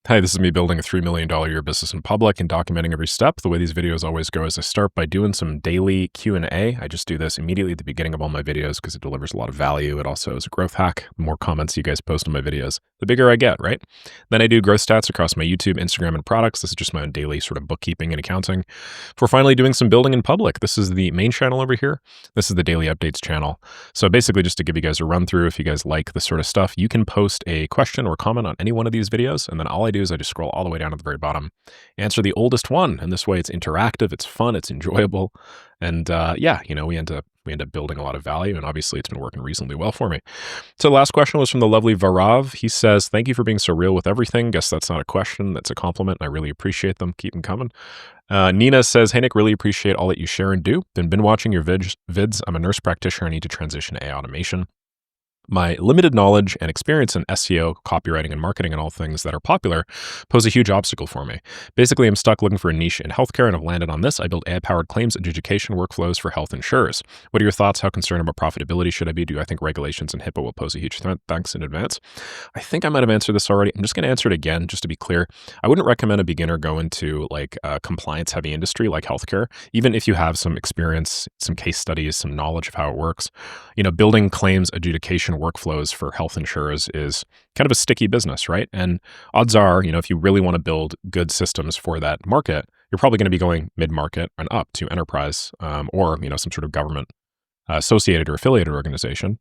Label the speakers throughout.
Speaker 1: Hi, this is me building a $3 million a year business in public and documenting every step. The way these videos always go is I start by doing some daily Q&A. I just do this immediately at the beginning of all my videos because it delivers a lot of value. It also is a growth hack. The more comments you guys post on my videos, the bigger I get, right? Then I do growth stats across my YouTube, Instagram, and products. This is just my own daily sort of bookkeeping and accounting. Before finally doing some building in public, this is the main channel over here. This is the daily updates channel. So basically just to give you guys a run through, if you guys like this sort of stuff, you can post a question or comment on any one of these videos. And then all I do is I just scroll all the way down to the very bottom, answer the oldest one. And this way it's interactive, it's fun, it's enjoyable. And yeah, we end up building a lot of value. And obviously it's been working reasonably well for me. So the last question was from the lovely Varav. He says, thank you for being so real with everything. Guess that's not a question, that's a compliment. And I really appreciate them. Keep them coming. Nina says, hey, Nick, really appreciate all that you share and do. Been watching your vids. I'm a nurse practitioner. I need to transition to AI automation. My limited knowledge and experience in SEO, copywriting, and marketing and all things that are popular pose a huge obstacle for me. Basically, I'm stuck looking for a niche in healthcare and I've landed on this. I build AI-powered claims adjudication workflows for health insurers. What are your thoughts? How concerned about profitability should I be? Do I think regulations and HIPAA will pose a huge threat? Thanks in advance. I think I might have answered this already. I'm just going to answer it again, just to be clear. I wouldn't recommend a beginner go into like a compliance-heavy industry like healthcare, even if you have some experience, some case studies, some knowledge of how it works. Building claims adjudication workflows for health insurers is kind of a sticky business, right? And odds are, if you really want to build good systems for that market, you're probably going to be going mid-market and up to enterprise or, some sort of government associated or affiliated organization.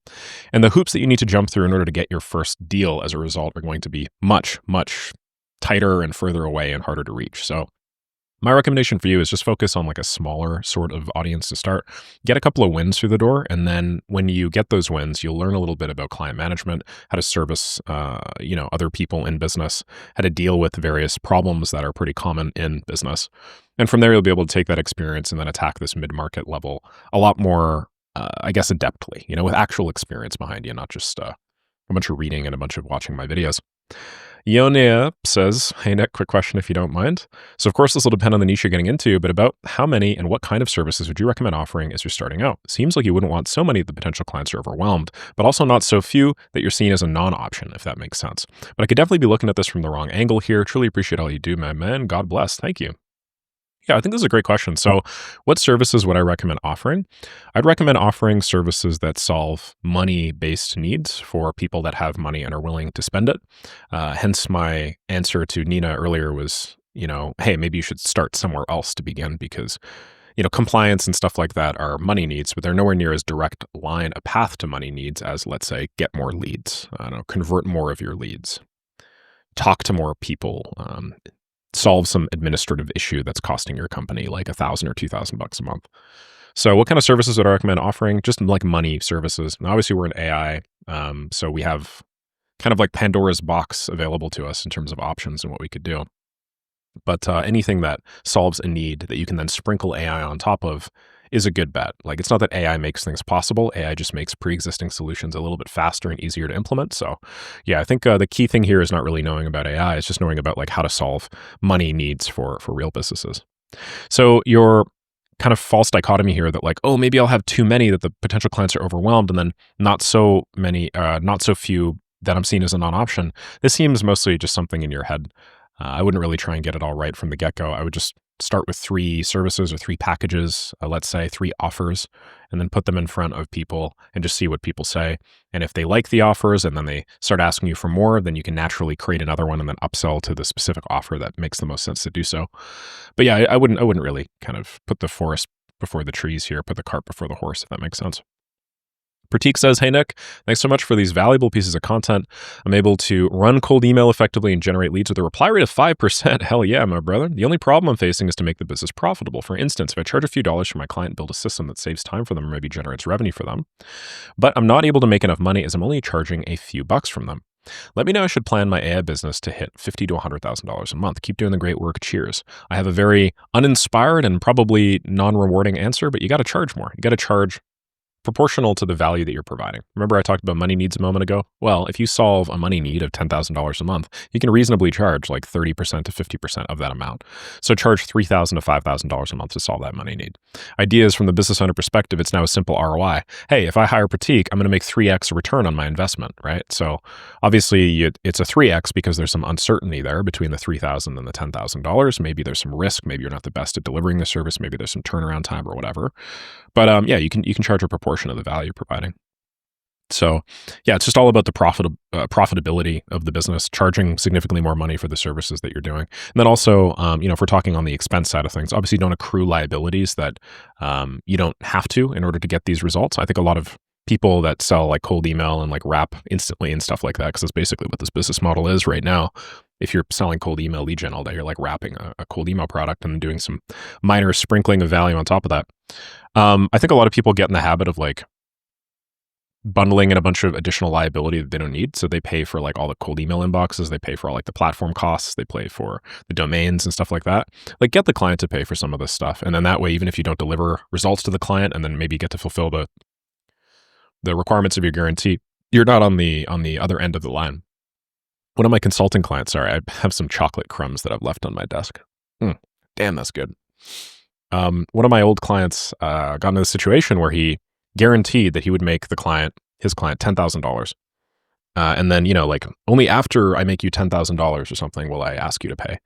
Speaker 1: And the hoops that you need to jump through in order to get your first deal as a result are going to be much, much tighter and further away and harder to reach. So my recommendation for you is just focus on like a smaller sort of audience to start. Get a couple of wins through the door. And then when you get those wins, you'll learn a little bit about client management, how to service, other people in business, how to deal with various problems that are pretty common in business. And from there, you'll be able to take that experience and then attack this mid-market level a lot more, adeptly, with actual experience behind you, not just a bunch of reading and a bunch of watching my videos. Ionia says, hey, Nick, quick question if you don't mind. So of course, this will depend on the niche you're getting into, but about how many and what kind of services would you recommend offering as you're starting out? Seems like you wouldn't want so many that the potential clients are overwhelmed, but also not so few that you're seen as a non-option, if that makes sense. But I could definitely be looking at this from the wrong angle here. Truly appreciate all you do, my man. God bless. Thank you. Yeah, I think this is a great question. So what services would I recommend offering? I'd recommend offering services that solve money-based needs for people that have money and are willing to spend it. Hence my answer to Nina earlier was, hey, maybe you should start somewhere else to begin because, compliance and stuff like that are money needs, but they're nowhere near as direct line, a path to money needs as, let's say, get more leads, convert more of your leads, talk to more people, solve some administrative issue that's costing your company like $1,000 or $2,000 a month. So what kind of services would I recommend offering? Just like money services. And obviously we're in AI. So we have kind of like Pandora's box available to us in terms of options and what we could do. But anything that solves a need that you can then sprinkle AI on top of is a good bet. Like, it's not that AI makes things possible. AI just makes pre-existing solutions a little bit faster and easier to implement. So yeah, I think the key thing here is not really knowing about AI. It's just knowing about like how to solve money needs for real businesses. So your kind of false dichotomy here that like, oh, maybe I'll have too many that the potential clients are overwhelmed and then not so few that I'm seen as a non-option. This seems mostly just something in your head. I wouldn't really try and get it all right from the get-go. I would just start with 3 services or 3 packages, let's say 3 offers, and then put them in front of people and just see what people say. And if they like the offers and then they start asking you for more, then you can naturally create another one and then upsell to the specific offer that makes the most sense to do so. But yeah, I wouldn't really kind of put the forest before the trees here, put the cart before the horse, if that makes sense. Pratik says, hey, Nick, thanks so much for these valuable pieces of content. I'm able to run cold email effectively and generate leads with a reply rate of 5%. Hell yeah, my brother. The only problem I'm facing is to make the business profitable. For instance, if I charge a few dollars for my client, build a system that saves time for them or maybe generates revenue for them, but I'm not able to make enough money as I'm only charging a few bucks from them. Let me know I should plan my AI business to hit $50,000 to $100,000 a month. Keep doing the great work. Cheers. I have a very uninspired and probably non-rewarding answer, but you got to charge more. You got to charge proportional to the value that you're providing. Remember I talked about money needs a moment ago? Well, if you solve a money need of $10,000 a month, you can reasonably charge like 30% to 50% of that amount. So charge $3,000 to $5,000 a month to solve that money need. Ideas from the business owner perspective, it's now a simple ROI. Hey, if I hire Pratik, I'm going to make 3x a return on my investment, right? So obviously it's a 3x because there's some uncertainty there between the $3,000 and the $10,000. Maybe there's some risk. Maybe you're not the best at delivering the service. Maybe there's some turnaround time or whatever. But yeah, you can charge a proportion of the value you're providing. So yeah, it's just all about the profitability of the business, charging significantly more money for the services that you're doing. And then also, if we're talking on the expense side of things, obviously don't accrue liabilities that you don't have to in order to get these results. I think a lot of people that sell like cold email and like wrap instantly and stuff like that, because that's basically what this business model is right now. If you're selling cold email lead gen all day, you're like wrapping a cold email product and doing some minor sprinkling of value on top of that. I think a lot of people get in the habit of like bundling in a bunch of additional liability that they don't need. So they pay for like all the cold email inboxes, they pay for all like the platform costs, they pay for the domains and stuff like that. Like get the client to pay for some of this stuff. And then that way, even if you don't deliver results to the client and then maybe get to fulfill the requirements of your guarantee, you're not on the other end of the line. One of my consulting clients, sorry, I have some chocolate crumbs that I've left on my desk. Damn, that's good. One of my old clients got into a situation where he guaranteed that he would make his client $10,000. And then, like only after I make you $10,000 or something will I ask you to pay.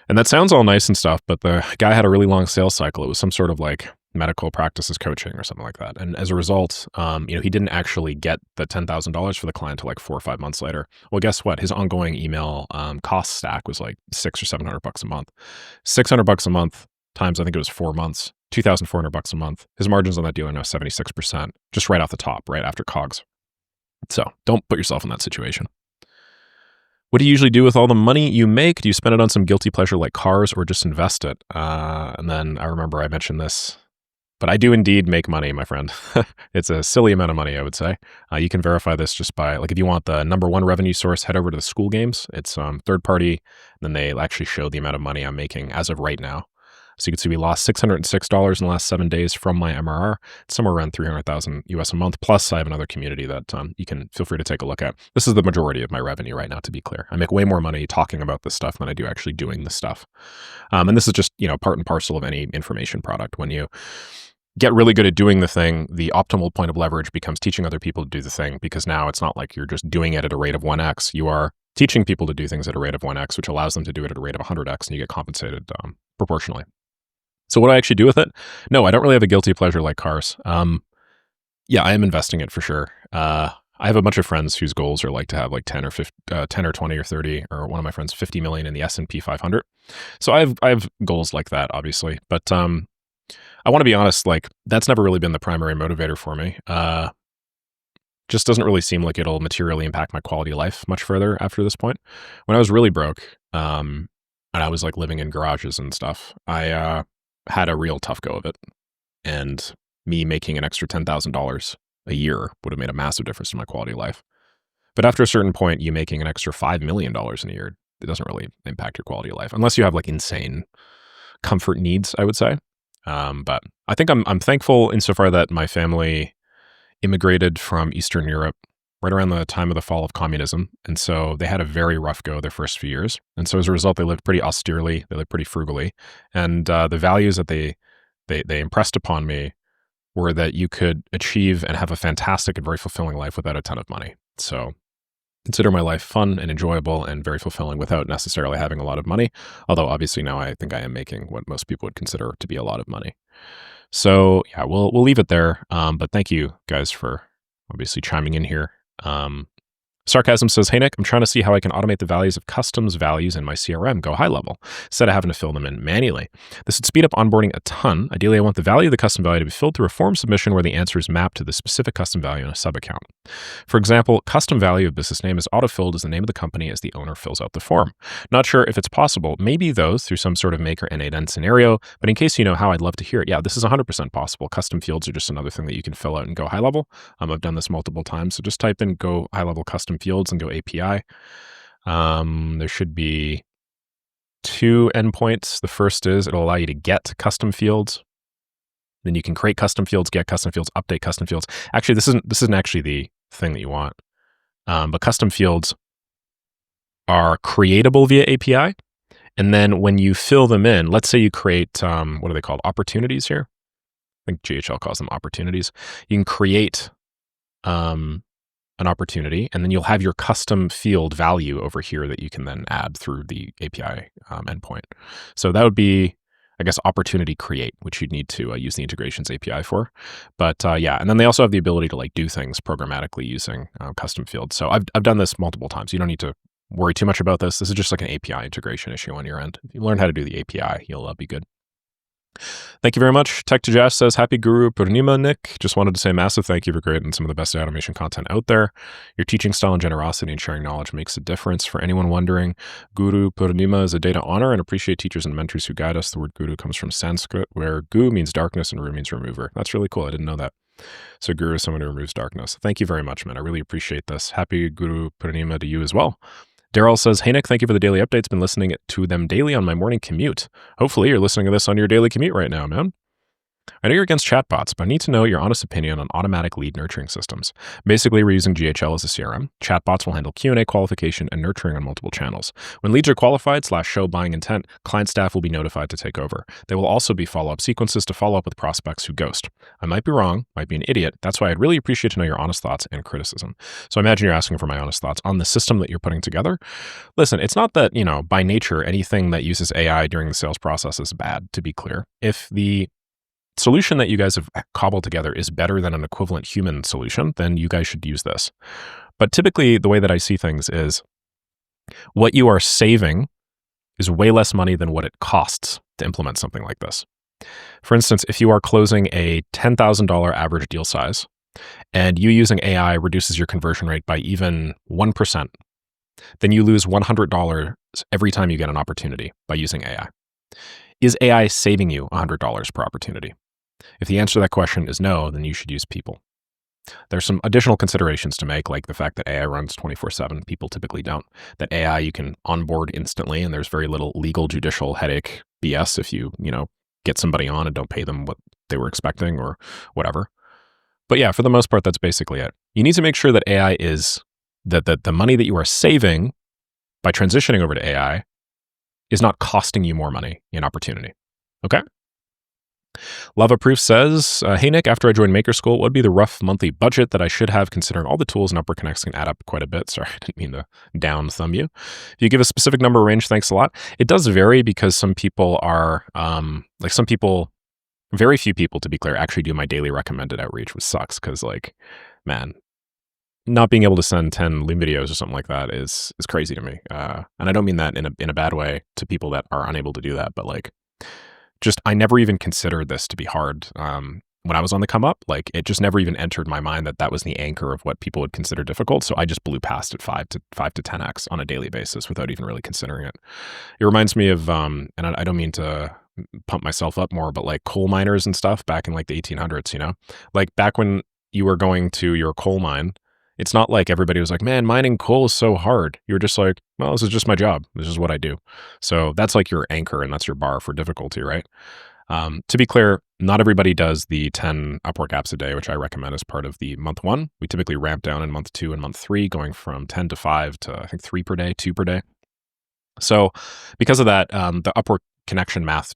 Speaker 1: And that sounds all nice and stuff, but the guy had a really long sales cycle. It was some sort of like medical practices coaching or something like that. And as a result, he didn't actually get the $10,000 for the client till like 4 or 5 months later. Well, guess what? His ongoing email cost stack was like $600 or $700 a month. $600 a month times, I think it was 4 months, $2,400 a month. His margins on that deal are now 76%, just right off the top, right after COGS. So don't put yourself in that situation. What do you usually do with all the money you make? Do you spend it on some guilty pleasure like cars or just invest it? And then I remember I mentioned this, but I do indeed make money, my friend. It's a silly amount of money, I would say. You can verify this just by, like, if you want the #1 revenue source, head over to the Skool games. It's third party. Then they actually show the amount of money I'm making as of right now. So you can see we lost $606 in the last 7 days from my MRR. It's somewhere around 300,000 US a month. Plus, I have another community that you can feel free to take a look at. This is the majority of my revenue right now, to be clear. I make way more money talking about this stuff than I do actually doing this stuff. And this is just, part and parcel of any information product. When you get really good at doing the thing, the optimal point of leverage becomes teaching other people to do the thing, because now it's not like you're just doing it at a rate of 1x. You are teaching people to do things at a rate of 1x, which allows them to do it at a rate of 100x, and you get compensated proportionally. So what do I actually do with it? No, I don't really have a guilty pleasure like cars. Yeah, I am investing it for sure. I have a bunch of friends whose goals are like to have like 10 or 20 or 30, or one of my friends 50 million in the S&P 500. So I have goals like that, obviously. But I want to be honest, like that's never really been the primary motivator for me. Just doesn't really seem like it'll materially impact my quality of life much further after this point. When I was really broke, and I was like living in garages and stuff, I had a real tough go of it. And me making an extra $10,000 a year would have made a massive difference in my quality of life. But after a certain point, you making an extra $5 million in a year, it doesn't really impact your quality of life, unless you have like insane comfort needs, I would say. But I think I'm thankful insofar that my family immigrated from Eastern Europe right around the time of the fall of communism. And so they had a very rough go their first few years. And so as a result, they lived pretty austerely, they lived pretty frugally. And the values that they impressed upon me were that you could achieve and have a fantastic and very fulfilling life without a ton of money. So consider my life fun and enjoyable and very fulfilling without necessarily having a lot of money. Although obviously now I think I am making what most people would consider to be a lot of money. So yeah, we'll leave it there. But thank you guys for obviously chiming in here. Sarcasm says, hey Nick, I'm trying to see how I can automate the values of customs values in my CRM, go high level, instead of having to fill them in manually. This would speed up onboarding a ton. Ideally, I want the value of the custom value to be filled through a form submission where the answer is mapped to the specific custom value in a sub-account. For example, custom value of business name is autofilled as the name of the company as the owner fills out the form. Not sure if it's possible. Maybe those through some sort of make or N8N scenario, but in case you know how, I'd love to hear it. Yeah, this is 100% possible. Custom fields are just another thing that you can fill out and go high level. I've done this multiple times, so just type in go high level custom fields and go API. There should be 2 endpoints. The first is it'll allow you to get custom fields. Then you can create custom fields, get custom fields, update custom fields. Actually, this isn't actually the thing that you want. But custom fields are creatable via API. And then when you fill them in, let's say you create, what are they called? Opportunities here. I think GHL calls them opportunities. You can create an opportunity, and then you'll have your custom field value over here that you can then add through the API endpoint. So that would be, I guess, opportunity create, which you'd need to use the integrations API for. But yeah, and then they also have the ability to like do things programmatically using custom fields. So I've done this multiple times. You don't need to worry too much about this. This is just like an API integration issue on your end. If you learn how to do the API, you'll be good. Thank you very much. Tech to Josh says, happy Guru Purnima, Nick. Just wanted to say massive thank you for creating some of the best automation content out there. Your teaching style and generosity and sharing knowledge makes a difference. For anyone wondering, Guru Purnima is a day to honor and appreciate teachers and mentors who guide us. The word guru comes from Sanskrit, where gu means darkness and ru means remover. That's really cool. I didn't know that. So guru is someone who removes darkness. Thank you very much, man. I really appreciate this. Happy Guru Purnima to you as well. Daryl says, hey, Nick, thank you for the daily updates. Been listening to them daily on my morning commute. Hopefully you're listening to this on your daily commute right now, man. I know you're against chatbots, but I need to know your honest opinion on automatic lead nurturing systems. Basically, we're using GHL as a CRM. Chatbots will handle Q&A qualification and nurturing on multiple channels. When leads are qualified / show buying intent, client staff will be notified to take over. There will also be follow-up sequences to follow up with prospects who ghost. I might be wrong, might be an idiot. That's why I'd really appreciate to know your honest thoughts and criticism. So I imagine you're asking for my honest thoughts on the system that you're putting together. Listen, it's not that, by nature, anything that uses AI during the sales process is bad, to be clear. If the solution that you guys have cobbled together is better than an equivalent human solution, then you guys should use this. But typically, the way that I see things is what you are saving is way less money than what it costs to implement something like this. For instance, if you are closing a $10,000 average deal size and you using AI reduces your conversion rate by even 1%, then you lose $100 every time you get an opportunity by using AI. Is AI saving you $100 per opportunity? If the answer to that question is no, then you should use people. There's some additional considerations to make, like the fact that AI runs 24/7. People typically don't. That AI you can onboard instantly, and there's very little legal, judicial headache BS if you get somebody on and don't pay them what they were expecting or whatever. But yeah, for the most part, that's basically it. You need to make sure that AI is that the money that you are saving by transitioning over to AI is not costing you more money in opportunity. Okay? Lava Proof says, hey, Nick, after I joined Maker School, what would be the rough monthly budget that I should have considering all the tools and Upwork Connects can add up quite a bit? Sorry, I didn't mean to down thumb you. If you give a specific number or range, thanks a lot. It does vary because some people are, very few people, to be clear, actually do my daily recommended outreach, which sucks because, man, not being able to send 10 Loom videos or something like that is crazy to me. And I don't mean that in a bad way to people that are unable to do that, but I never even considered this to be hard. When I was on the come up, it just never even entered my mind that was the anchor of what people would consider difficult. So I just blew past it 5 to 10x on a daily basis without even really considering it. It reminds me of, and I don't mean to pump myself up more, but coal miners and stuff back in the 1800s, back when you were going to your coal mine, it's not like everybody was like, man, mining coal is so hard. You were just like, well, this is just my job. This is what I do. So that's your anchor and that's your bar for difficulty, right? To be clear, not everybody does the 10 Upwork apps a day, which I recommend as part of the month 1. We typically ramp down in month 2 and month 3, going from 10 to 5 to I think 3 per day, 2 per day. So because of that, the Upwork connection math,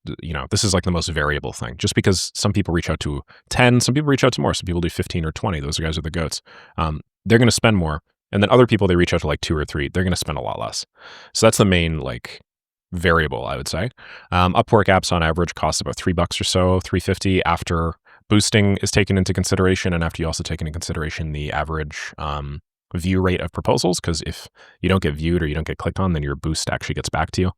Speaker 1: this is the most variable thing. Just because some people reach out to 10, some people reach out to more. Some people do 15 or 20. Those guys are the goats. They're going to spend more. And then other people, they reach out to 2 or 3. They're going to spend a lot less. So that's the main variable, I would say. Upwork apps on average cost about $3 or so, $3.50 after boosting is taken into consideration. And after you also take into consideration the average view rate of proposals, because if you don't get viewed or you don't get clicked on, then your boost actually gets back to you.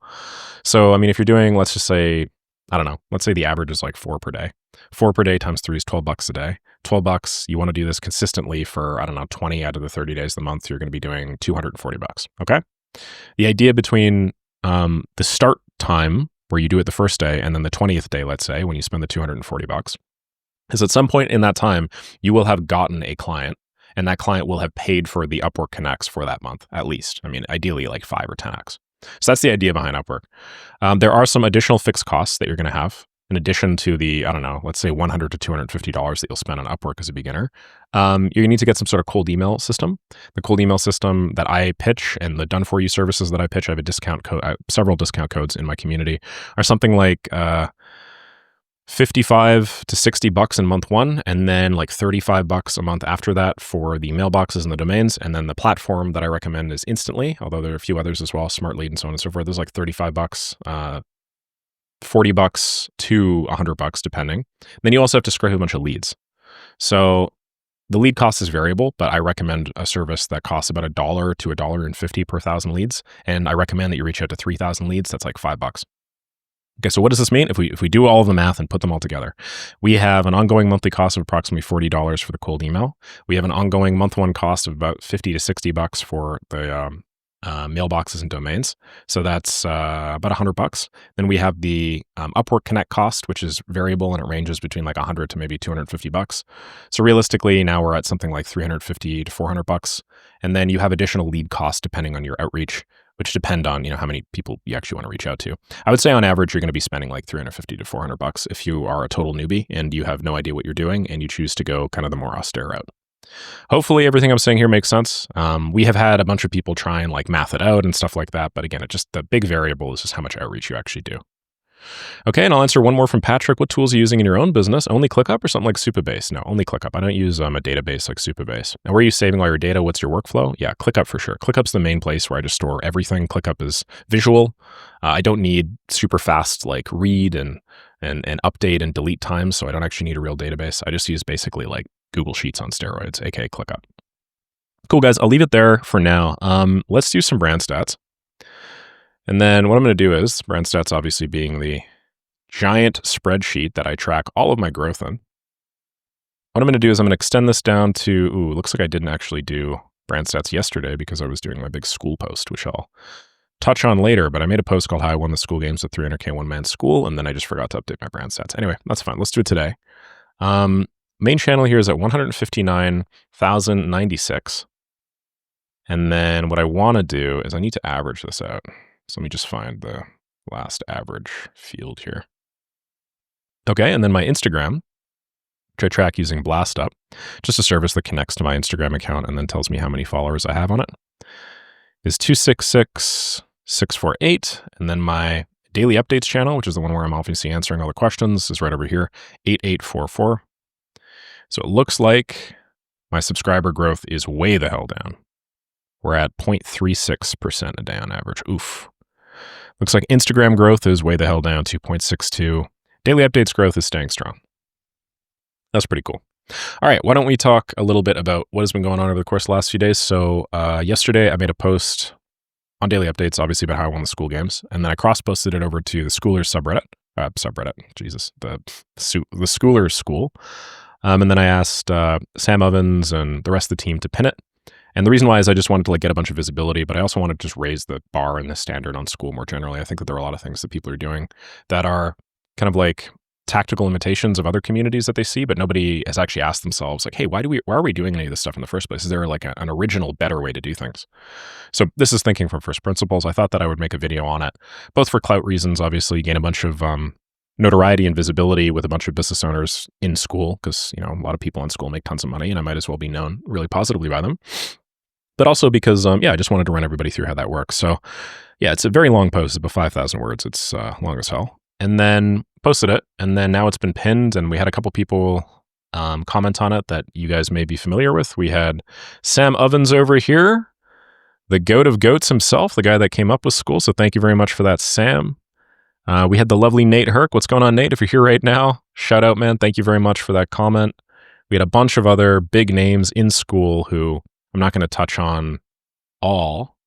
Speaker 1: So, if you're doing, let's just say, I don't know, let's say the average is 4 per day. 4 per day times 3 is $12 a day. $12, you want to do this consistently for, 20 out of the 30 days of the month, you're going to be doing $240. Okay? The idea between the start time where you do it the first day and then the 20th day, let's say, when you spend the $240, is at some point in that time, you will have gotten a client and that client will have paid for the Upwork Connects for that month, at least. Ideally 5 or 10x. So that's the idea behind Upwork. There are some additional fixed costs that you're going to have. in addition to the, I don't know, let's say $100 to $250 that you'll spend on Upwork as a beginner, you need to get some sort of cold email system. The cold email system that I pitch and the done-for-you services that I pitch, I have a discount code, several discount codes in my community, are something like 55 to $60 in month one, and then like $35 a month after that for the mailboxes and the domains. And then the platform that I recommend is Instantly, although there are a few others as well, Smart Lead and so on and so forth. There's like $35, $40 to $100 depending. Then you also have to scrape a bunch of leads. So the lead cost is variable, but I recommend a service that costs about $1 to $1.50 per 1,000 leads. And I recommend that you reach out to 3,000 leads. That's like $5. Okay, so what does this mean? If we do all of the math and put them all together, we have an ongoing monthly cost of approximately $40 for the cold email. We have an ongoing month one cost of about $50 to $60 for the mailboxes and domains. So that's about $100. Then we have the Upwork Connect cost, which is variable and it ranges between like $100 to maybe $250. So realistically, now we're at something like $350 to $400. And then you have additional lead costs depending on your outreach, which depend on, how many people you actually want to reach out to. I would say on average, you're going to be spending like $350 to $400 if you are a total newbie and you have no idea what you're doing and you choose to go kind of the more austere route. Hopefully everything I'm saying here makes sense. We have had a bunch of people try and like math it out and stuff like that. But again, the big variable is just how much outreach you actually do. Okay, and I'll answer one more from Patrick. What tools are you using in your own business? Only ClickUp or something like Supabase? No, only ClickUp. I don't use a database like Supabase. Now, where are you saving all your data? What's your workflow? Yeah, ClickUp for sure. ClickUp's the main place where I just store everything. ClickUp is visual. I don't need super fast like read and update and delete times, so I don't actually need a real database. I just use basically like Google Sheets on steroids, aka ClickUp. Cool, guys. I'll leave it there for now. Let's do some brand stats. And then what I'm going to do is, brand stats obviously being the giant spreadsheet that I track all of my growth in. What I'm going to do is I'm going to extend this down to, looks like I didn't actually do brand stats yesterday because I was doing my big Skool post, which I'll touch on later, but I made a post called How I Won the Skool Games with 300K one-man Skool, and then I just forgot to update my brand stats. Anyway, that's fine. Let's do it today. Main channel here is at 159,096. And then what I want to do is I need to average this out. So let me just find the last average field here. Okay, and then my Instagram, which I track using BlastUp, just a service that connects to my Instagram account and then tells me how many followers I have on it, is 266,648. And then my daily updates channel, which is the one where I'm obviously answering all the questions, is right over here, 8844. So it looks like my subscriber growth is way the hell down. We're at 0.36% a day on average. Oof. Looks like Instagram growth is way the hell down, 2.62. Daily updates growth is staying strong. That's pretty cool. All right, why don't we talk a little bit about what has been going on over the course of the last few days. So yesterday I made a post on daily updates, obviously about how I won the Skool Games. And then I cross-posted it over to the Schoolers subreddit. Jesus, the Schoolers Skool. And then I asked Sam Ovens and the rest of the team to pin it. And the reason why is I just wanted to get a bunch of visibility, but I also wanted to just raise the bar and the standard on Skool more generally. I think that there are a lot of things that people are doing that are kind of like tactical imitations of other communities that they see, but nobody has actually asked themselves like, hey, why are we doing any of this stuff in the first place? Is there like an original, better way to do things? So this is thinking from first principles. I thought that I would make a video on it, both for clout reasons, obviously gain a bunch of notoriety and visibility with a bunch of business owners in Skool, because a lot of people in Skool make tons of money and I might as well be known really positively by them. But also because, I just wanted to run everybody through how that works. So yeah, it's a very long post. It's about 5,000 words. It's long as hell. And then posted it. And then now it's been pinned. And we had a couple people comment on it that you guys may be familiar with. We had Sam Ovens over here, the goat of goats himself, the guy that came up with Skool. So thank you very much for that, Sam. We had the lovely Nate Herc. What's going on, Nate? If you're here right now, shout out, man. Thank you very much for that comment. We had a bunch of other big names in Skool who I'm not going to touch on all,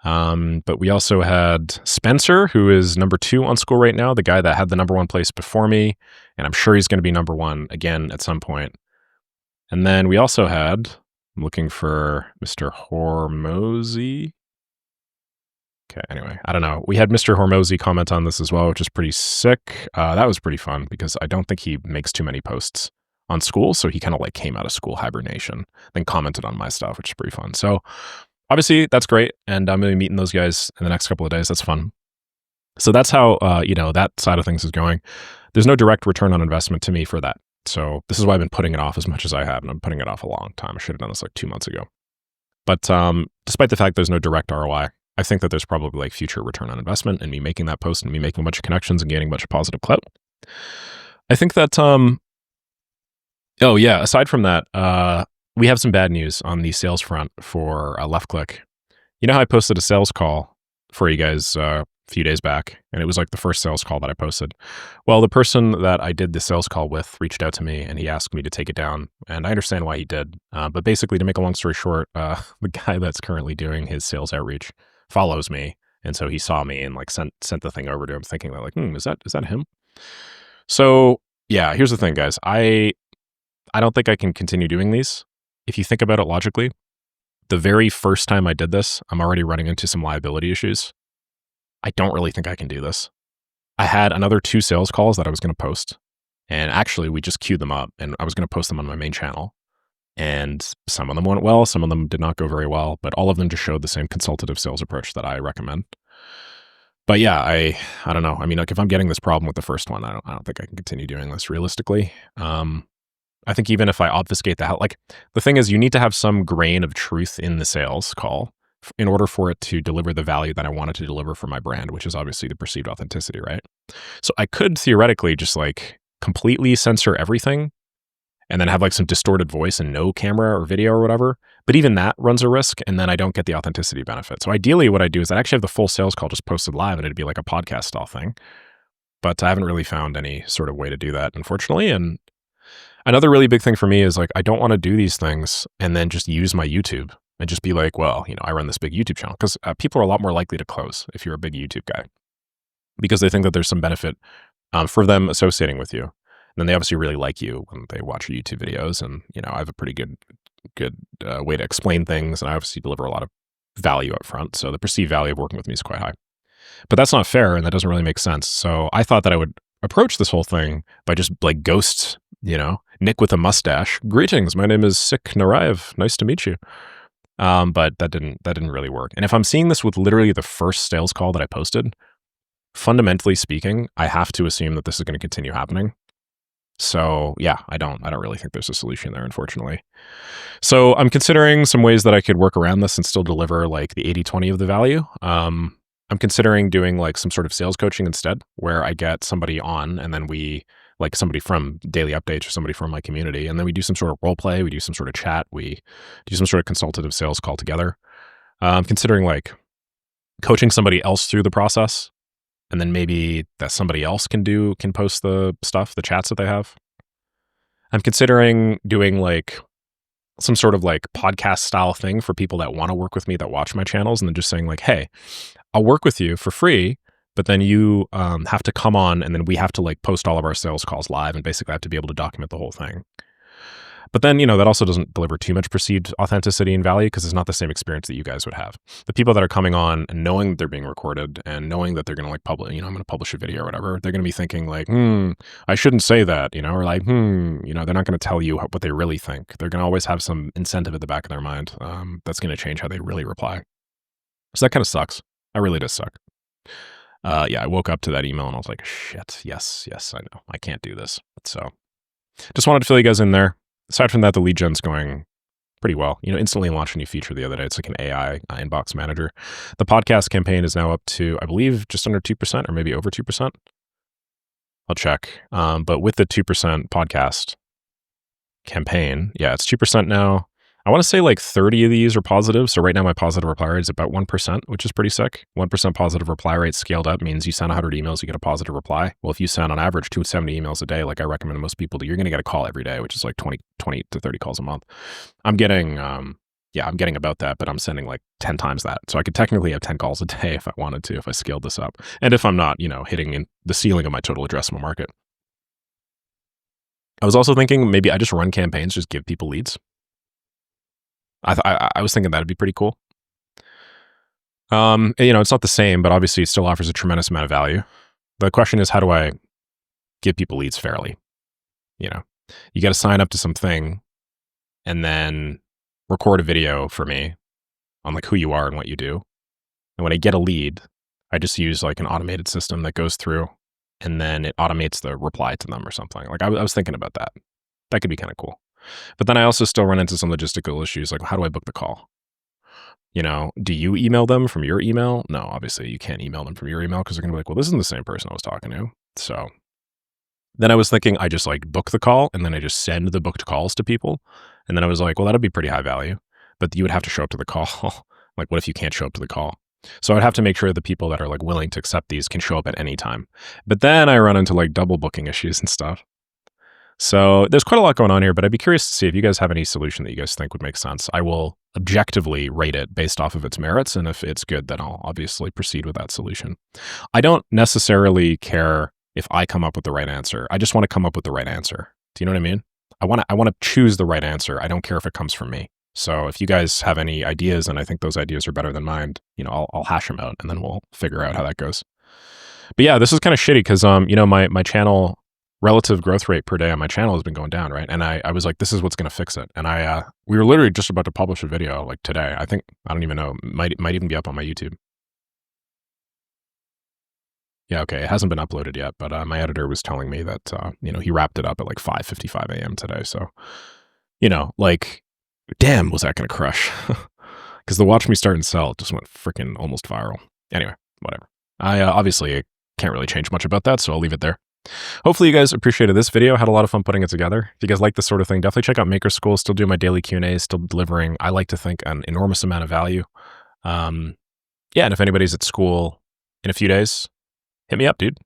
Speaker 1: but we also had Spencer, who is number 2 on Skool right now, the guy that had the number 1 place before me, and I'm sure he's going to be number 1 again at some point. And then we also had, I'm looking for Mr. Hormozy. Okay, anyway, I don't know. We had Mr. Hormozy comment on this as well, which is pretty sick. That was pretty fun because I don't think he makes too many posts on Skool, so he kind of came out of Skool hibernation, then commented on my stuff, which is pretty fun. So obviously that's great, and I'm going to be meeting those guys in the next couple of days. That's fun. So that's how that side of things is going. there's no direct return on investment to me for that. So this is why I've been putting it off as much as I have, and I'm putting it off a long time. I should have done this like 2 months ago. But despite the fact there's no direct ROI, I think that there's probably like future return on investment in me making that post and me making a bunch of connections and gaining a bunch of positive clout. I think that, oh yeah, aside from that, we have some bad news on the sales front for Left Click. You know how I posted a sales call for you guys a few days back, and it was like the first sales call that I posted. Well, the person that I did the sales call with reached out to me and he asked me to take it down, and I understand why he did. But basically, to make a long story short, the guy that's currently doing his sales outreach follows me, and so he saw me and like sent the thing over to him, thinking that like, is that him? So yeah, here's the thing, guys. I don't think I can continue doing these. If you think about it logically, the very first time I did this, I'm already running into some liability issues. I don't really think I can do this. I had another 2 sales calls that I was going to post, and actually we just queued them up and I was going to post them on my main channel. And some of them went well, some of them did not go very well, but all of them just showed the same consultative sales approach that I recommend. But yeah, I don't know. I mean, like if I'm getting this problem with the first one, I don't think I can continue doing this realistically. I think even if I obfuscate like the thing is, you need to have some grain of truth in the sales call in order for it to deliver the value that I wanted to deliver for my brand, which is obviously the perceived authenticity, right? So I could theoretically just like completely censor everything and then have like some distorted voice and no camera or video or whatever. But even that runs a risk, and then I don't get the authenticity benefit. So ideally what I do is I actually have the full sales call just posted live, and it'd be like a podcast style thing. But I haven't really found any sort of way to do that, unfortunately. And another really big thing for me is like, I don't want to do these things and then just use my YouTube and just be like, well, I run this big YouTube channel, because people are a lot more likely to close if you're a big YouTube guy, because they think that there's some benefit for them associating with you. And then they obviously really like you when they watch your YouTube videos. And, I have a pretty good way to explain things. And I obviously deliver a lot of value up front. So the perceived value of working with me is quite high. But that's not fair, and that doesn't really make sense. So I thought that I would approach this whole thing by just like ghost, Nick with a mustache. Greetings, my name is Saraev. Nice to meet you. But that didn't really work. And if I'm seeing this with literally the first sales call that I posted, fundamentally speaking, I have to assume that this is going to continue happening. So yeah, I don't really think there's a solution there, unfortunately. So I'm considering some ways that I could work around this and still deliver like the 80-20 of the value. I'm considering doing like some sort of sales coaching instead, where I get somebody on and then we like somebody from Daily Updates or somebody from my community, and then we do some sort of role play, we do some sort of chat, we do some sort of consultative sales call together. I'm considering like coaching somebody else through the process, and then maybe that somebody else can post the stuff, the chats that they have. I'm considering doing like some sort of like podcast style thing for people that want to work with me, that watch my channels, and then just saying like, hey, I'll work with you for free, but then you have to come on, and then we have to like post all of our sales calls live and basically have to be able to document the whole thing. But then, that also doesn't deliver too much perceived authenticity and value, because it's not the same experience that you guys would have. The people that are coming on and knowing that they're being recorded and knowing that they're going to like publish, I'm going to publish a video or whatever, they're going to be thinking like, I shouldn't say that, or like, they're not going to tell you what they really think. They're going to always have some incentive at the back of their mind that's going to change how they really reply. So that kind of sucks. That really does suck. Yeah, I woke up to that email and I was like, shit, yes, I know. I can't do this. So just wanted to fill you guys in there. Aside from that, the lead gen's going pretty well. Instantly launched a new feature the other day. It's like an AI inbox manager. The podcast campaign is now up to, I believe, just under 2% or maybe over 2%. I'll check. But with the 2% podcast campaign, yeah, it's 2% now. I want to say like 30 of these are positive. So right now my positive reply rate is about 1%, which is pretty sick. 1% positive reply rate scaled up means you send 100 emails, you get a positive reply. Well, if you send on average 270 emails a day, like I recommend most people do, you're going to get a call every day, which is like 20 to 30 calls a month. I'm getting, I'm getting about that, but I'm sending like 10 times that. So I could technically have 10 calls a day if I wanted to, if I scaled this up. And if I'm not, hitting in the ceiling of my total addressable market. I was also thinking maybe I just run campaigns, just give people leads. I was thinking that'd be pretty cool. It's not the same, but obviously it still offers a tremendous amount of value. The question is, how do I give people leads fairly? You got to sign up to something and then record a video for me on like who you are and what you do. And when I get a lead, I just use like an automated system that goes through and then it automates the reply to them or something. Like I was thinking about that. That could be kind of cool. But then I also still run into some logistical issues. Like, how do I book the call? Do you email them from your email? No, obviously you can't email them from your email because they're going to be like, well, this isn't the same person I was talking to. So then I was thinking I just like book the call and then I just send the booked calls to people. And then I was like, well, that'd be pretty high value, but you would have to show up to the call. Like, what if you can't show up to the call? So I'd have to make sure the people that are like willing to accept these can show up at any time. But then I run into like double booking issues and stuff. So there's quite a lot going on here, but I'd be curious to see if you guys have any solution that you guys think would make sense. I will objectively rate it based off of its merits. And if it's good, then I'll obviously proceed with that solution. I don't necessarily care if I come up with the right answer. I just want to come up with the right answer. Do you know what I mean? I want to choose the right answer. I don't care if it comes from me. So if you guys have any ideas and I think those ideas are better than mine, I'll hash them out and then we'll figure out how that goes. But yeah, this is kind of shitty because, my channel relative growth rate per day on my channel has been going down, right? And I was like, this is what's going to fix it. And we were literally just about to publish a video like today. I don't even know, might even be up on my YouTube. Yeah, okay, it hasn't been uploaded yet, but my editor was telling me that, he wrapped it up at like 5:55 a.m. today. So, like, damn, was that going to crush? Because the Watch Me Start and Sell just went freaking almost viral. Anyway, whatever. I obviously can't really change much about that, so I'll leave it there. Hopefully you guys appreciated this video. Had a lot of fun putting it together. If you guys like this sort of thing, definitely check out Maker Skool. Still do my daily Q&As, still delivering, I like to think, an enormous amount of value. Yeah, and if anybody's at Skool in a few days, hit me up, dude.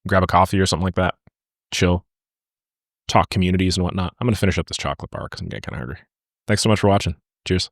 Speaker 1: Grab a coffee or something like that. Chill. Talk communities and whatnot. I'm going to finish up this chocolate bar because I'm getting kind of hungry. Thanks so much for watching. Cheers.